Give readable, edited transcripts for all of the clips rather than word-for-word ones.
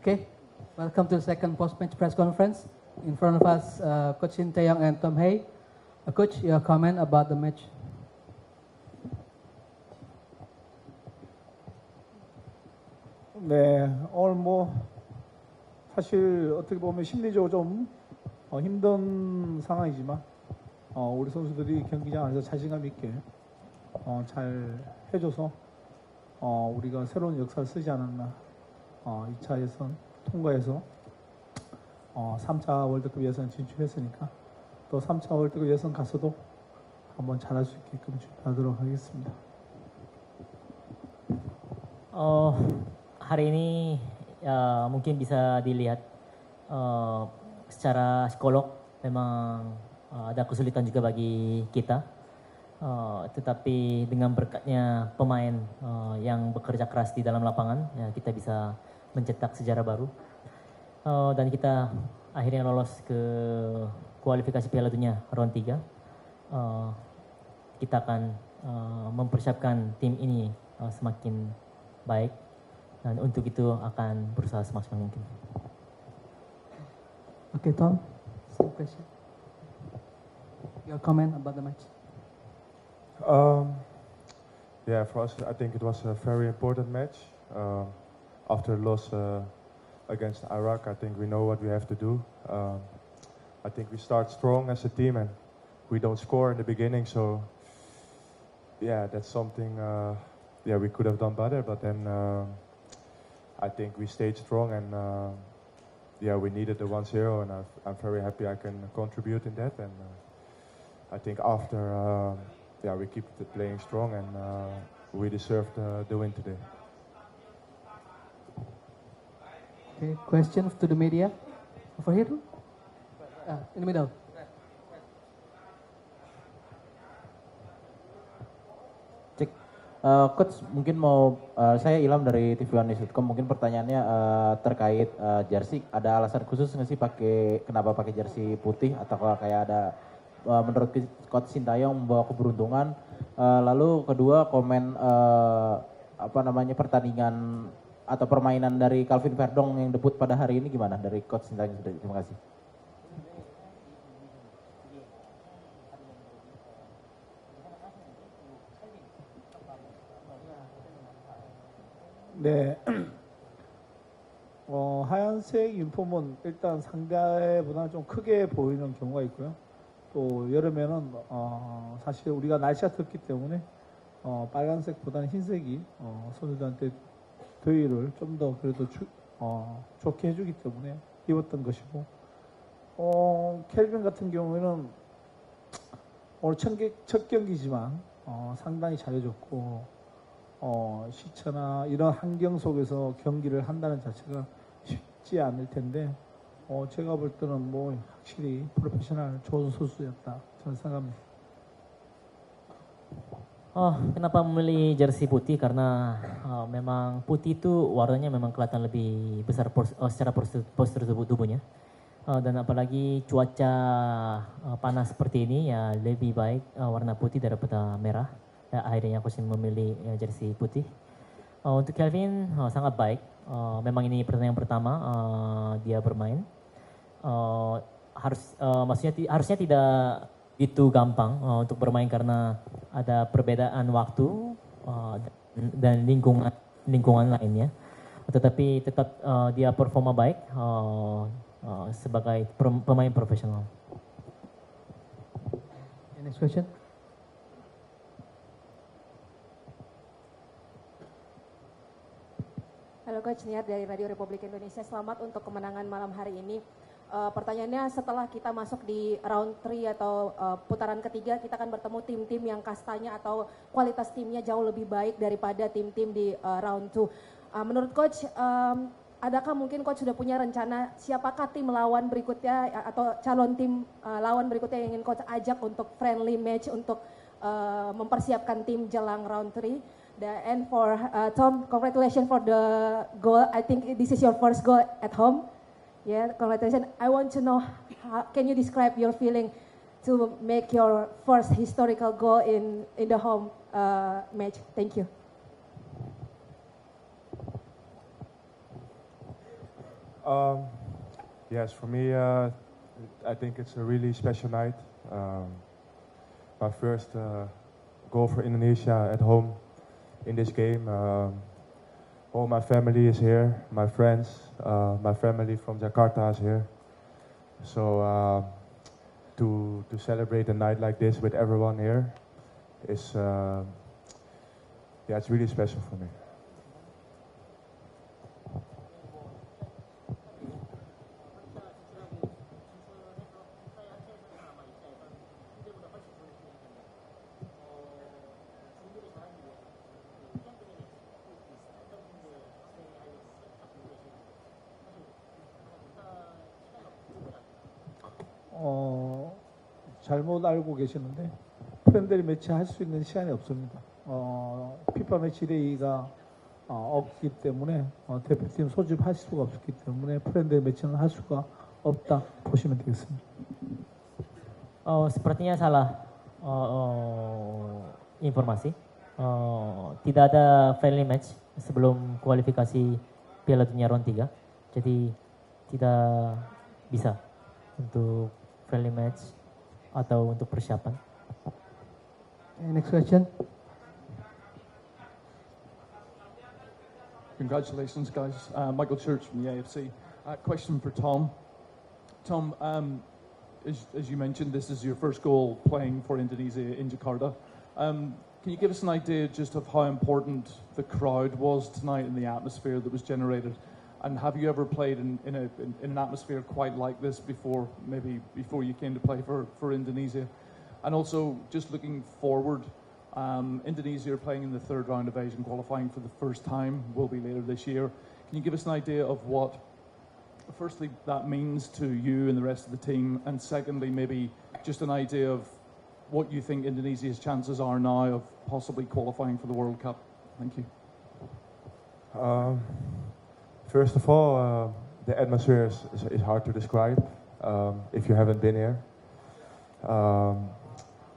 Okay, welcome to the second post-match press conference. In front of us, Coach Shin Tae-yong and Tom Hae. Coach, your comment about the match. 네, 오늘 사실 어떻게 보면 심리적으로 좀 힘든 상황이지만 우리 선수들이 경기장 안에서 자신감 있게 잘 해줘서 우리가 새로운 역사를 쓰지 않았나. 2차 예선 통과해서 3차 월드컵 예선 진출했으니까 또 3차 월드컵 예선 가서도 한번 잘할 수 있게끔 준비하도록 하겠습니다. Hari ini mungkin bisa dilihat secara psikolog memang ada kesulitan juga bagi kita. Tetapi dengan berkatnya pemain yang bekerja keras di dalam lapangan, ya, kita bisa mencetak sejarah baru. Dan kita akhirnya lolos ke kualifikasi Piala Dunia round 3. Kita akan mempersiapkan tim ini semakin baik. Dan untuk itu akan berusaha semaksimal mungkin. Okay, Tom, same question. Your comment about the match. Yeah, for us, I think it was a very important match. After the loss against Iraq, I think we know what we have to do. I think we start strong as a team and we don't score in the beginning, so yeah, that's something we could have done better, but then I think we stayed strong and we needed the 1-0, and I'm very happy I can contribute in that, and I think after we keep playing strong and we deserved the win today. Okay, questions to the media? Over here? In the middle. Cek, Coach mungkin saya Ilham dari TV1news.com, mungkin pertanyaannya terkait jersey. Ada alasan khusus nggak sih kenapa pakai jersey putih, atau kayak ada menurut Coach Shin Tae-yong membawa keberuntungan? Lalu kedua, komen pertandingan atau permainan dari Calvin Verdong yang debut pada hari ini gimana dari Coach Shin Tae-yong? Terima kasih. 네, 하얀색 유니폼은 일단 상대보다 좀 크게 보이는 경우가 있고요. 또 여름에는 사실 우리가 날씨가 덥기 때문에 빨간색보다는 흰색이 선수들한테 더위를 좀 더 그래도 좋게 해주기 때문에 입었던 것이고, 켈빈 같은 경우에는 오늘 첫 경기지만 상당히 잘해줬고, 시차나 이런 환경 속에서 경기를 한다는 자체가 쉽지 않을 텐데 제가 볼 때는 확실히 프로페셔널 좋은 선수였다 저는 생각합니다. Kenapa memilih jersey putih? Karena memang putih itu warnanya memang kelihatan lebih besar secara postur tubuhnya. Dan apalagi cuaca panas seperti ini, ya lebih baik warna putih daripada merah. Ya, akhirnya aku memilih jersey putih. Untuk Kelvin sangat baik. Memang ini pertandingan pertama dia bermain. Harusnya tidak itu gampang untuk bermain karena ada perbedaan waktu dan lingkungan lainnya. Tetapi tetap dia performa baik sebagai pemain profesional. Next question. Halo Coach, Niar dari Radio Republik Indonesia. Selamat untuk kemenangan malam hari ini. Pertanyaannya, setelah kita masuk di round 3 atau putaran ketiga, kita akan bertemu tim-tim yang kastanya atau kualitas timnya jauh lebih baik daripada tim-tim di round 2. Menurut Coach, adakah mungkin Coach sudah punya rencana siapakah tim lawan berikutnya atau calon tim lawan berikutnya yang ingin Coach ajak untuk friendly match untuk mempersiapkan tim jelang round 3? And for Tom, congratulations for the goal. I think this is your first goal at home. Yeah, congratulations. I want to know, can you describe your feeling to make your first historical goal in the home match? Thank you. Yes, for me, I think it's a really special night. My first goal for Indonesia at home in this game. All my family is here, my friends, my family from Jakarta is here. So to celebrate a night like this with everyone here is, it's really special for me. 잘못 알고 계시는데 프렌들리 매치 할 수 있는 시간이 없습니다. 피파 매치 데이가 없기 때문에 대표팀 소집할 수가 없기 때문에 프렌들리 매치는 할 수가 없다 보시면 되겠습니다. Sepertinya salah informasi. Tidak ada friendly match sebelum kualifikasi Piala Dunia round 3. Jadi tidak bisa untuk friendly match atau untuk persiapan. Next question. Congratulations, guys. Michael Church from the AFC. Question for Tom. Tom, as you mentioned, this is your first goal playing for Indonesia in Jakarta. Can you give us an idea just of how important the crowd was tonight and the atmosphere that was generated? And have you ever played in an atmosphere quite like this before, maybe before you came to play for Indonesia? And also, just looking forward, Indonesia are playing in the third round of Asian qualifying for the first time, will be later this year. Can you give us an idea of what, firstly, that means to you and the rest of the team, and secondly, maybe just an idea of what you think Indonesia's chances are now of possibly qualifying for the World Cup? Thank you. First of all, the atmosphere is hard to describe if you haven't been here.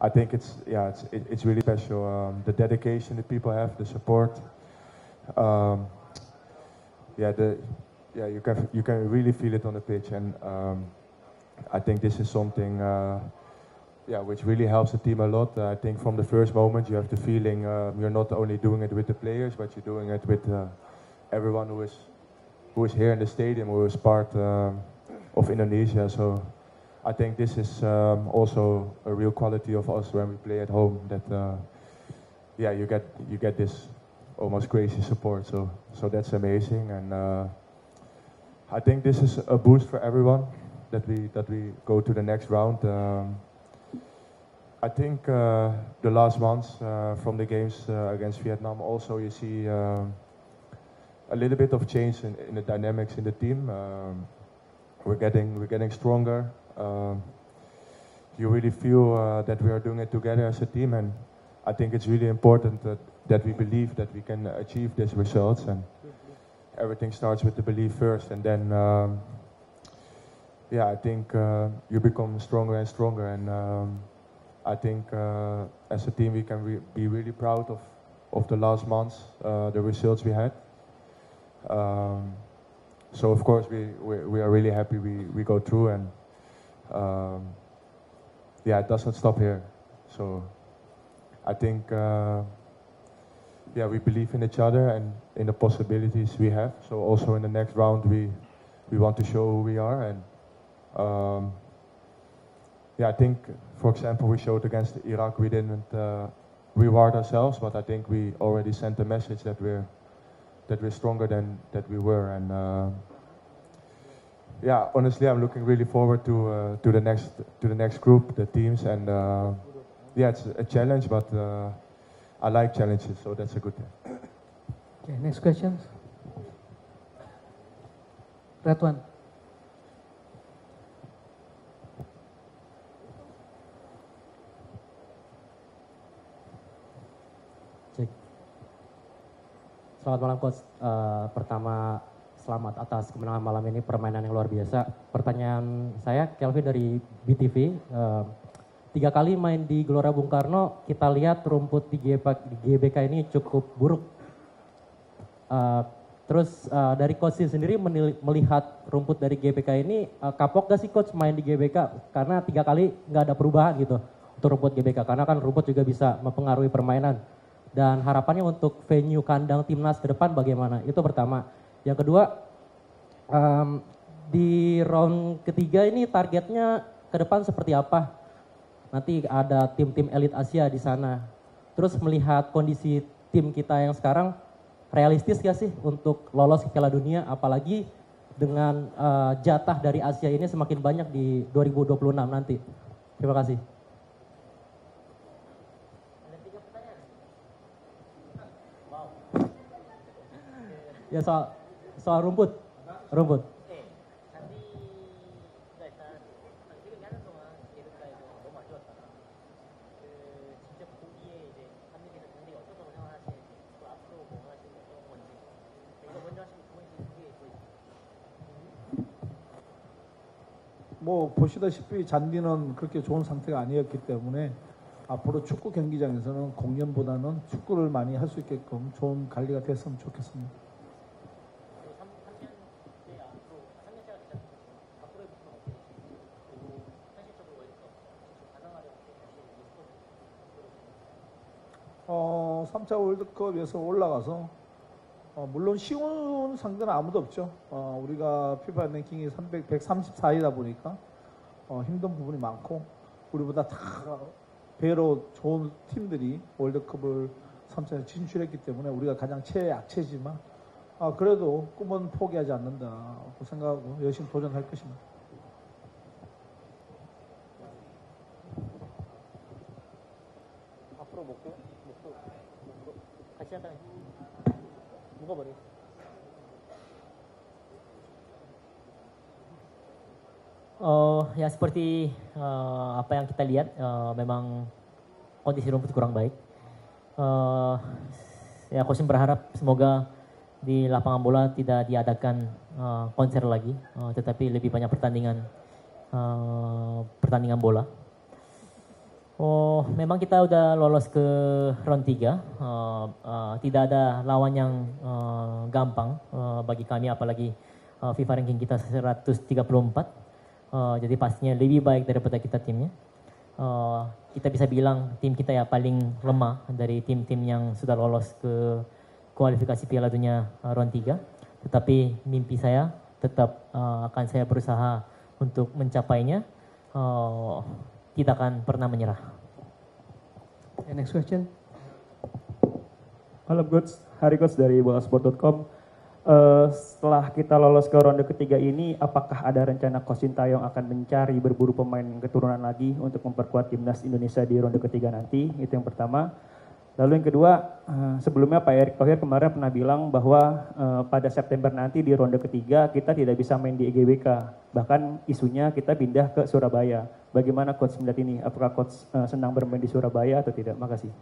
I think it's really special. The dedication that people have, the support. You can really feel it on the pitch, and I think this is something which really helps the team a lot. I think from the first moment you have the feeling you're not only doing it with the players, but you're doing it with everyone who is here in the stadium, who is part of Indonesia. So I think this is also a real quality of us when we play at home. That you get this almost crazy support. So that's amazing, and I think this is a boost for everyone that we go to the next round. I think the last months from the games against Vietnam, also you see a little bit of change in the dynamics in the team. We're getting stronger. You really feel that we are doing it together as a team, and I think it's really important that we believe that we can achieve these results. And everything starts with the belief first, and then I think you become stronger and stronger. And I think as a team we can be really proud of the last months, the results we had. So of course we are really happy we go through, and it doesn't stop here. So I think we believe in each other and in the possibilities we have. So also in the next round we want to show who we are, and I think, for example, we showed against Iraq we didn't reward ourselves, but I think we already sent a message that we're stronger than that we were. And honestly, I'm looking really forward to the next group, the teams, and it's a challenge, but I like challenges, so that's a good thing. Okay, next questions. Red one. Selamat malam, Coach. Pertama, selamat atas kemenangan malam ini, permainan yang luar biasa. Pertanyaan saya, Kelvin dari BTV. 3 kali main di Gelora Bung Karno, kita lihat rumput di GBK ini cukup buruk. Terus dari coach sendiri melihat rumput dari GBK ini, kapok gak sih coach main di GBK? Karena 3 kali nggak ada perubahan gitu untuk rumput GBK. Karena kan rumput juga bisa mempengaruhi permainan. Dan harapannya untuk venue kandang timnas ke depan bagaimana? Itu pertama. Yang kedua, di round ketiga ini targetnya ke depan seperti apa? Nanti ada tim-tim elit Asia di sana. Terus melihat kondisi tim kita yang sekarang, realistis gak sih untuk lolos ke Piala Dunia, apalagi dengan jatah dari Asia ini semakin banyak di 2026 nanti. Terima kasih. Ya soal rumput. 뭐 보시다시피 잔디는 그렇게 좋은 상태가 아니었기 때문에 앞으로 축구 경기장에서는 공연보다는 축구를 많이 할 수 있게끔 좋은 관리가 됐으면 좋겠습니다. 어, 3차 월드컵에서 올라가서 물론 쉬운 상대는 아무도 없죠. 우리가 피파 랭킹이 134이다 보니까 힘든 부분이 많고 우리보다 다 배로 좋은 팀들이 월드컵을 3차에 진출했기 때문에 우리가 가장 최약체지만 그래도 꿈은 포기하지 않는다고 생각하고 열심히 도전할 것입니다. 앞으로 목표 같이 하다 묶어버려. Ya seperti apa yang kita lihat, memang kondisi rumput kurang baik. Ya coach berharap semoga di lapangan bola tidak diadakan konser lagi, tetapi lebih banyak pertandingan bola. Memang kita udah lolos ke round 3, tidak ada lawan yang gampang bagi kami, apalagi FIFA ranking kita 134. Jadi pastinya lebih baik daripada kita timnya. Kita bisa bilang tim kita ya paling lemah dari tim-tim yang sudah lolos ke kualifikasi Piala Dunia round 3. Tetapi mimpi saya tetap akan saya berusaha untuk mencapainya. Tidak akan pernah menyerah. Okay, next question. Halo Coach, Hari Coach dari bolasport.com. Setelah kita lolos ke ronde ketiga ini, apakah ada rencana Coach Sintayong akan mencari berburu pemain keturunan lagi untuk memperkuat timnas Indonesia di ronde ketiga nanti? Itu yang pertama. Lalu yang kedua, sebelumnya Pak Erick Thohir kemarin pernah bilang bahwa pada September nanti di ronde ketiga kita tidak bisa main di GBK. Bahkan isunya kita pindah ke Surabaya. Bagaimana Coach melihat ini? Apakah Coach senang bermain di Surabaya atau tidak? Makasih.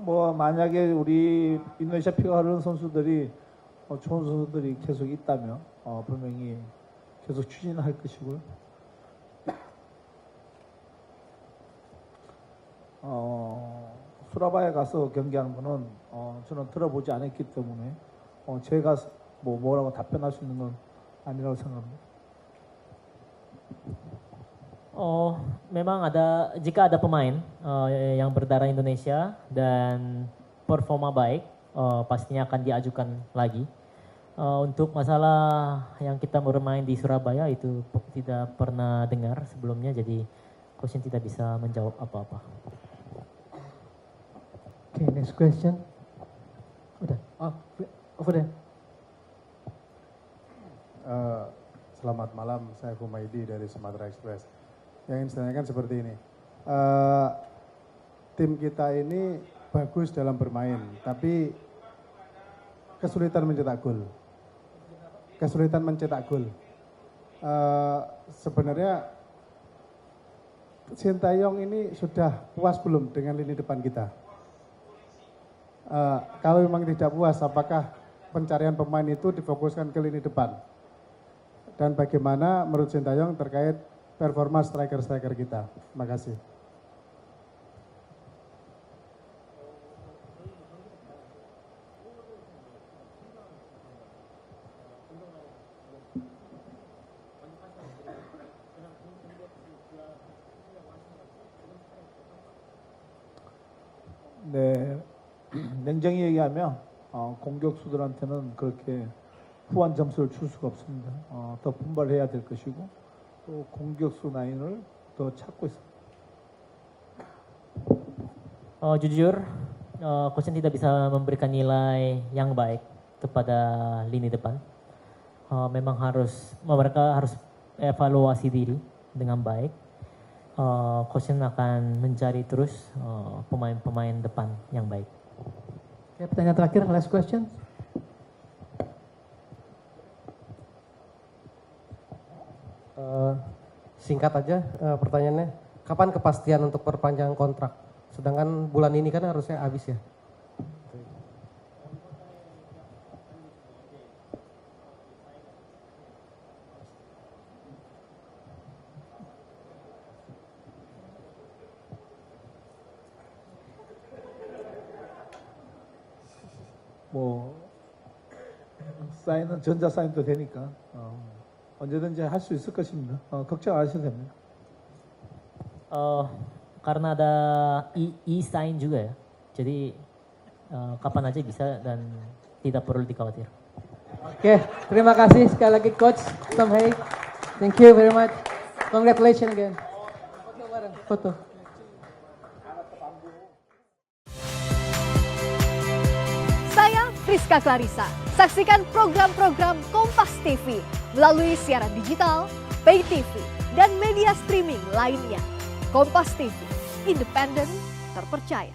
뭐 만약에 우리 인도네시아 피가 흐르는 선수들이 좋은 선수들이 계속 있다면 분명히 계속 추진할 것이고요. 수라바에 가서 경기하는 거는 저는 들어보지 않았기 때문에 제가 뭐라고 답변할 수 있는 건 아니라고 생각합니다. Memang jika ada pemain yang berdarah Indonesia dan performa baik, pastinya akan diajukan lagi. Untuk masalah yang kita bermain di Surabaya itu tidak pernah dengar sebelumnya, jadi coach tidak bisa menjawab apa-apa. Okay, next question. Udah, over there. Selamat malam, saya Humaydi dari Sumatera Express. Yang ingin saya tanyakan seperti ini, tim kita ini bagus dalam bermain, tapi kesulitan mencetak gol. Sebenarnya Sintayong ini sudah puas belum dengan lini depan kita? Kalau memang tidak puas, apakah pencarian pemain itu difokuskan ke lini depan? Dan bagaimana menurut Sintayong terkait performa striker-striker kita? Terima kasih. 네, 냉정히 얘기하면 공격수들한테는 그렇게 후한 점수를 줄 수가 없습니다. 더 분발해야 될 것이고 또 공격수 라인을 더 찾고 있습니다. Jujur, coach tidak bisa memberikan nilai yang baik kepada lini depan. Memang mereka harus evaluasi diri dengan baik. Coach akan mencari terus pemain-pemain depan yang baik. Oke, pertanyaan terakhir, last question. Singkat aja pertanyaannya, kapan kepastian untuk perpanjangan kontrak? Sedangkan bulan ini kan harusnya habis ya. 뭐 사인은 전자 사인도 되니까 언제든지 할 수 있을 것입니다. 걱정 안 하셔도 됩니다. Karena ada e-sign juga ya, jadi kapan aja bisa dan tidak perlu dikhawatir. Oke, terima kasih sekali lagi Coach Tom Hey. Thank you very much. Congratulations again. Foto bareng, foto. Saya Friska Clarissa. Saksikan program-program Kompas TV melalui siaran digital, pay TV, dan media streaming lainnya. Kompas TV, independen, terpercaya.